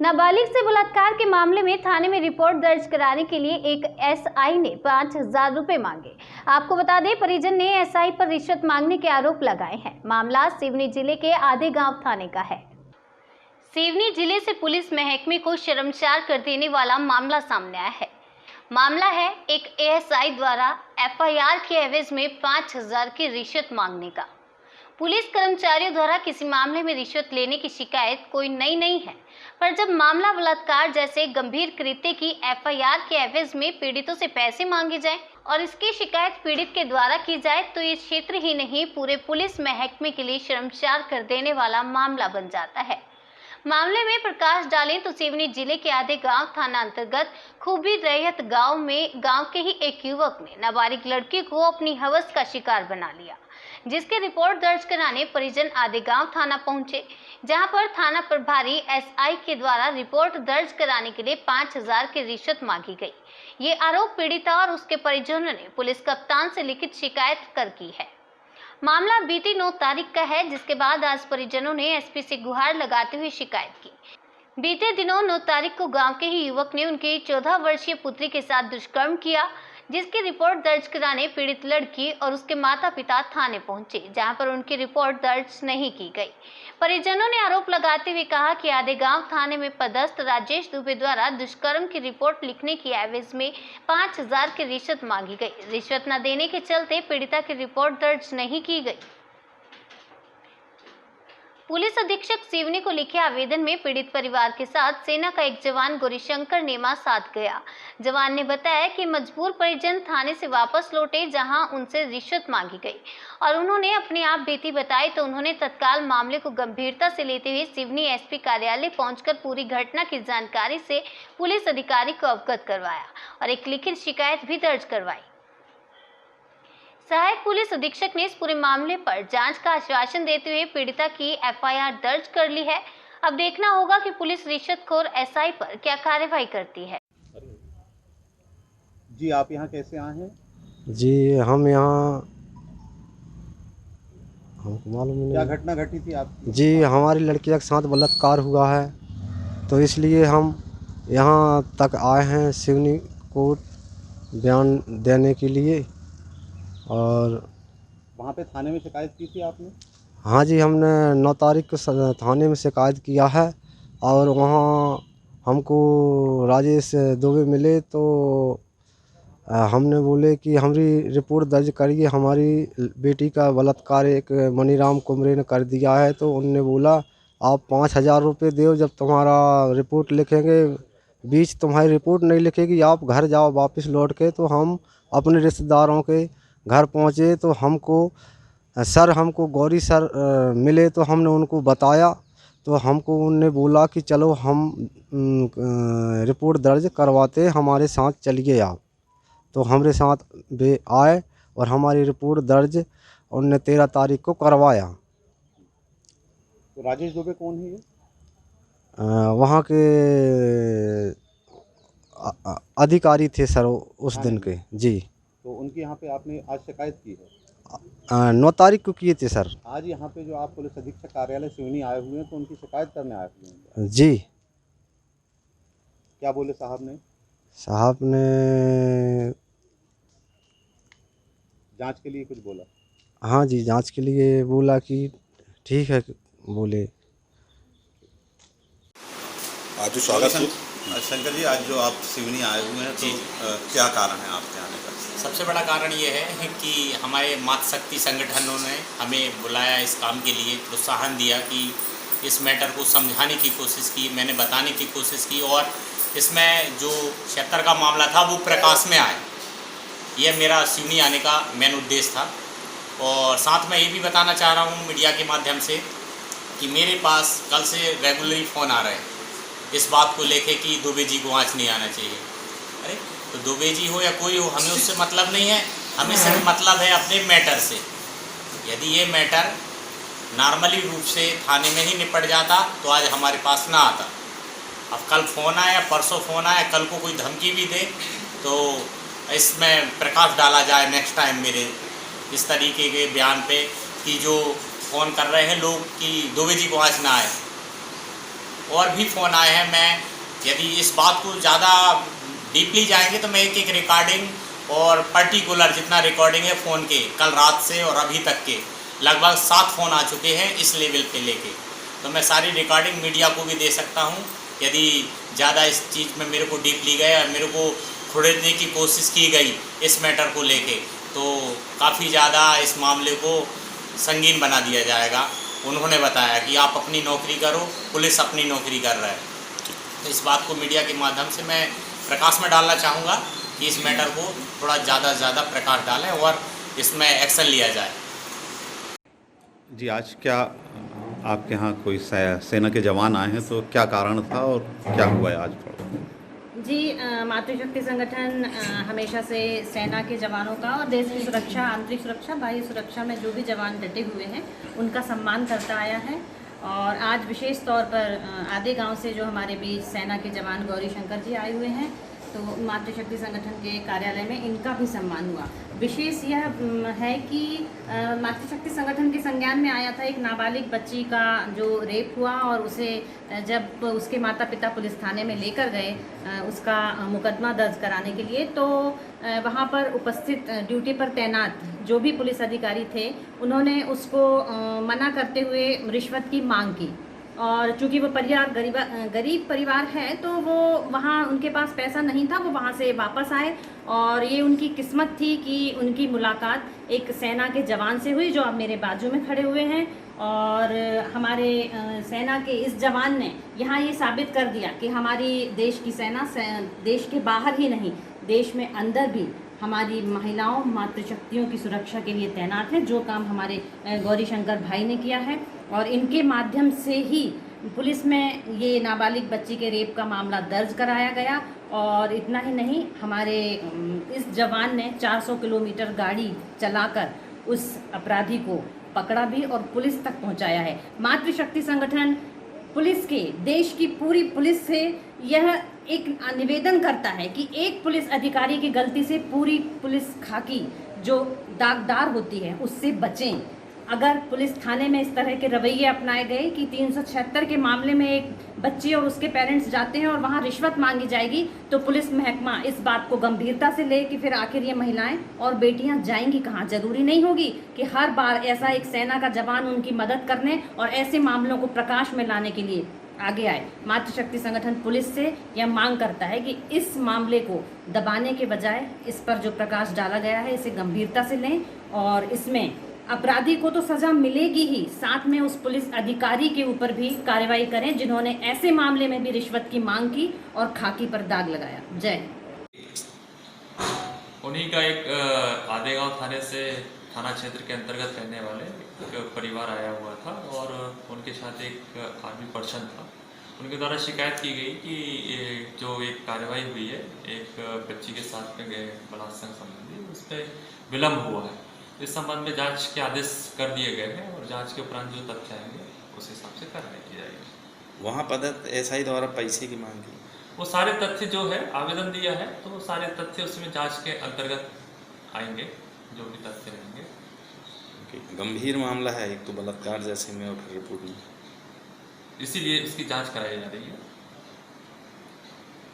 नाबालिग से बलात्कार के मामले में थाने में रिपोर्ट दर्ज कराने के लिए एक एसआई ने 5,000 रुपए मांगे। आपको बता दें, परिजन ने एसआई पर रिश्वत मांगने के आरोप लगाए हैं। मामला सिवनी जिले के आधे गांव थाने का है। सिवनी जिले से पुलिस महकमे को शर्मसार कर देने वाला मामला सामने आया है। मामला है एक एएसआई द्वारा एफआईआर के एवज में 5,000 की रिश्वत मांगने का। पुलिस कर्मचारियों द्वारा किसी मामले में रिश्वत लेने की शिकायत कोई नई नहीं है, पर जब मामला बलात्कार जैसे गंभीर कृत्य की एफआईआर के एवज में पीड़ितों से पैसे मांगे जाएं और इसकी शिकायत पीड़ित के द्वारा की जाए तो ये क्षेत्र ही नहीं पूरे पुलिस महकमे के लिए शर्मसार कर देने वाला मामला बन जाता है। मामले में प्रकाश डालें तो सिवनी जिले के आधे गांव थाना अंतर्गत खूबी रैयत गांव में गांव के ही एक युवक ने नाबालिग लड़की को अपनी हवस का शिकार बना लिया, जिसके रिपोर्ट दर्ज कराने परिजन आधे गांव थाना पहुंचे, जहां पर थाना प्रभारी एसआई के द्वारा रिपोर्ट दर्ज कराने के लिए 5,000 की रिश्वत मांगी गई। ये आरोप पीड़िता और उसके परिजनों ने पुलिस कप्तान से लिखित शिकायत कर की है। मामला बीती 9 तारीख का है, जिसके बाद आज परिजनों ने एसपी से गुहार लगाते हुए शिकायत की। बीते दिनों 9 तारीख को गांव के ही युवक ने उनकी 14 वर्षीय पुत्री के साथ दुष्कर्म किया, जिसकी रिपोर्ट दर्ज कराने पीड़ित लड़की और उसके माता पिता थाने पहुंचे, जहां पर उनकी रिपोर्ट दर्ज नहीं की गई। परिजनों ने आरोप लगाते हुए कहा कि आधे गांव थाने में पदस्थ राजेश दुबे द्वारा दुष्कर्म की रिपोर्ट लिखने की एवज में 5,000 की रिश्वत मांगी गई। रिश्वत न देने के चलते पीड़िता की रिपोर्ट दर्ज नहीं की गई। पुलिस अधीक्षक सिवनी को लिखे आवेदन में पीड़ित परिवार के साथ सेना का एक जवान गौरीशंकर नेमा साथ गया। जवान ने बताया कि मजबूर परिजन थाने से वापस लौटे, जहां उनसे रिश्वत मांगी गई और उन्होंने अपने आप बीती बताई तो उन्होंने तत्काल मामले को गंभीरता से लेते हुए सिवनी एसपी कार्यालय पहुंचकर पूरी घटना की जानकारी से पुलिस अधिकारी को अवगत करवाया और एक लिखित शिकायत भी दर्ज करवाई। सहायक पुलिस अधीक्षक ने इस पूरे मामले पर जांच का आश्वासन देते हुए पीड़िता की एफआईआर दर्ज कर ली है। अब देखना होगा कि पुलिस रिश्वतखोर एसआई पर क्या कार्रवाई करती है। जी, आप यहाँ कैसे आए हैं? जी, हम यहाँ हमको मालूम नहीं। क्या घटना घटी थी आपकी? जी, हमारी लड़की के साथ बलात्कार हुआ है, तो इसलिए हम यहाँ तक आए हैं सिवनी कोर्ट बयान देने के लिए। और वहाँ पे थाने में शिकायत की थी आपने? हाँ जी, हमने 9 तारीख को थाने में शिकायत किया है और वहाँ हमको राजेश दुबे मिले तो हमने बोले कि हमारी रिपोर्ट दर्ज करिए, हमारी बेटी का बलात्कार एक मनीराम कुमरे ने कर दिया है। तो उनने बोला आप 5,000 रुपये दो, जब तुम्हारा रिपोर्ट लिखेंगे, बीच तुम्हारी रिपोर्ट नहीं लिखेगी, आप घर जाओ वापस लौट के। तो हम अपने रिश्तेदारों के घर पहुँचे तो हमको गौरी सर मिले, तो हमने उनको बताया तो हमको उनने बोला कि चलो हम रिपोर्ट दर्ज करवाते, हमारे साथ चलिए आप। तो हमारे साथ वे आए और हमारी रिपोर्ट दर्ज उनने 13 तारीख को करवाया। तो राजेश दुबे कौन है ये? वहाँ के अधिकारी थे सर उस दिन के। जी, तो उनके यहाँ पे आपने आज शिकायत की है? 9 तारीख को किए थे सर। आज यहाँ पे जो आप पुलिस अधीक्षक कार्यालय सिवनी आए हुए हैं तो उनकी शिकायत करने आए हुए हैं? जी। क्या बोले साहब ने? साहब ने जांच के लिए कुछ बोला? हाँ जी, जांच के लिए बोला कि ठीक है बोले। आज जो स्वागत है शंकर जी, आज जो आप सिवनी आए हुए हैं तो क्या कारण है आपके आने का? सबसे बड़ा कारण ये है कि हमारे मातृशक्ति संगठनों ने हमें बुलाया, इस काम के लिए प्रोत्साहन दिया कि इस मैटर को समझाने की कोशिश की, मैंने बताने की कोशिश की और इसमें जो 76 का मामला था वो प्रकाश में आए। यह मेरा सिवनी आने का मेन उद्देश्य था। और साथ में ये भी बताना चाह रहा हूँ मीडिया के माध्यम से कि मेरे पास कल से रेगुलरली फ़ोन आ रहे हैं इस बात को लेके कि दुबे जी को आज नहीं आना चाहिए। अरे तो दुबे जी हो या कोई हो, हमें उससे मतलब नहीं है, हमें सिर्फ मतलब है अपने मैटर से। यदि ये मैटर नॉर्मली रूप से थाने में ही निपट जाता तो आज हमारे पास ना आता। अब कल फ़ोन आया, परसों फ़ोन आया, कल को कोई धमकी भी दे तो इसमें प्रकाश डाला जाए नेक्स्ट टाइम मेरे इस तरीके के बयान पे कि जो फ़ोन कर रहे हैं लोग कि दुबे जी को आज ना आए। और भी फ़ोन आए हैं। मैं यदि इस बात को ज़्यादा डीपली जाएंगे तो मैं एक एक रिकॉर्डिंग और पर्टिकुलर जितना रिकॉर्डिंग है फ़ोन के कल रात से और अभी तक के लगभग 7 फ़ोन आ चुके हैं इस लेवल पे लेके, तो मैं सारी रिकॉर्डिंग मीडिया को भी दे सकता हूँ। यदि ज़्यादा इस चीज़ में मेरे को डीपली गए और मेरे को खुड़ेदने की कोशिश की गई इस मैटर को लेके, तो काफ़ी ज़्यादा इस मामले को संगीन बना दिया जाएगा। उन्होंने बताया कि आप अपनी नौकरी करो, पुलिस अपनी नौकरी कर रहा है। तो इस बात को मीडिया के माध्यम से मैं प्रकाश में डालना चाहूँगा कि इस मैटर को थोड़ा ज़्यादा से ज़्यादा प्रकाश डालें और इसमें एक्शन लिया जाए। जी, आज क्या आपके यहाँ कोई सेना के जवान आए हैं, तो क्या कारण था और क्या हुआ है आज? जी, मातृशक्ति संगठन हमेशा से सेना के जवानों का और देश की सुरक्षा, आंतरिक सुरक्षा, बाह्य सुरक्षा में जो भी जवान डटे हुए हैं उनका सम्मान करता आया है। और आज विशेष तौर पर आधे गांव से जो हमारे बीच सेना के जवान गौरी शंकर जी आए हुए हैं, तो मातृशक्ति संगठन के कार्यालय में इनका भी सम्मान हुआ। विशेष यह है कि मातृशक्ति संगठन के संज्ञान में आया था एक नाबालिग बच्ची का जो रेप हुआ, और उसे जब उसके माता पिता पुलिस थाने में लेकर गए उसका मुकदमा दर्ज कराने के लिए, तो वहाँ पर उपस्थित ड्यूटी पर तैनात जो भी पुलिस अधिकारी थे उन्होंने उसको मना करते हुए रिश्वत की मांग की। और चूंकि वो परिवार गरीब परिवार है, तो वो वहाँ उनके पास पैसा नहीं था, वो वहाँ से वापस आए। और ये उनकी किस्मत थी कि उनकी मुलाकात एक सेना के जवान से हुई जो अब मेरे बाजू में खड़े हुए हैं। और हमारे सेना के इस जवान ने यहाँ ये साबित कर दिया कि हमारी देश की सेना देश के बाहर ही नहीं, देश में अंदर भी हमारी महिलाओं, मातृशक्तियों की सुरक्षा के लिए तैनात है। जो काम हमारे गौरी शंकर भाई ने किया है, और इनके माध्यम से ही पुलिस में ये नाबालिग बच्ची के रेप का मामला दर्ज कराया गया। और इतना ही नहीं, हमारे इस जवान ने 400 किलोमीटर गाड़ी चलाकर उस अपराधी को पकड़ा भी और पुलिस तक पहुंचाया है। मातृशक्ति संगठन पुलिस के, देश की पूरी पुलिस से यह एक निवेदन करता है कि एक पुलिस अधिकारी की गलती से पूरी पुलिस खाकी जो दागदार होती है उससे बचें। अगर पुलिस थाने में इस तरह के रवैये अपनाए गए कि 376 के मामले में एक बच्ची और उसके पेरेंट्स जाते हैं और वहाँ रिश्वत मांगी जाएगी, तो पुलिस महकमा इस बात को गंभीरता से ले कि फिर आखिर ये महिलाएं और बेटियां जाएंगी कहाँ। जरूरी नहीं होगी कि हर बार ऐसा एक सेना का जवान उनकी मदद करने और ऐसे मामलों को प्रकाश में लाने के लिए आगे आए। मातृशक्ति संगठन पुलिस से यह मांग करता है कि इस मामले को दबाने के बजाय इस पर जो प्रकाश डाला गया है इसे गंभीरता से लें, और इसमें अपराधी को तो सजा मिलेगी ही, साथ में उस पुलिस अधिकारी के ऊपर भी कार्रवाई करें जिन्होंने ऐसे मामले में भी रिश्वत की मांग की और खाकी पर दाग लगाया। जय। उन्हीं का एक आधेगांव थाने से थाना क्षेत्र के अंतर्गत रहने वाले एक परिवार आया हुआ था, और उनके साथ एक आर्मी पर्सन था। उनके द्वारा शिकायत की गई कि जो एक कार्रवाई हुई है एक बच्ची के साथ में बलात्कार संबंधी, उस पर विलम्ब हुआ है। इस संबंध में जांच के आदेश कर दिए गए हैं, और जांच के उपरांत जो तथ्य आएंगे उस हिसाब से कार्रवाई की जाएगी। वहाँ पदस्थ एसआई द्वारा पैसे की मांग की, वो सारे तथ्य जो है आवेदन दिया है, तो वो सारे तथ्य उसमें जांच के अंतर्गत आएंगे, जो भी तथ्य रहेंगे। गंभीर मामला है एक तो बलात्कार जैसे में, और फिर रिपोर्ट में, इसीलिए इसकी जांच कराई जा रही है।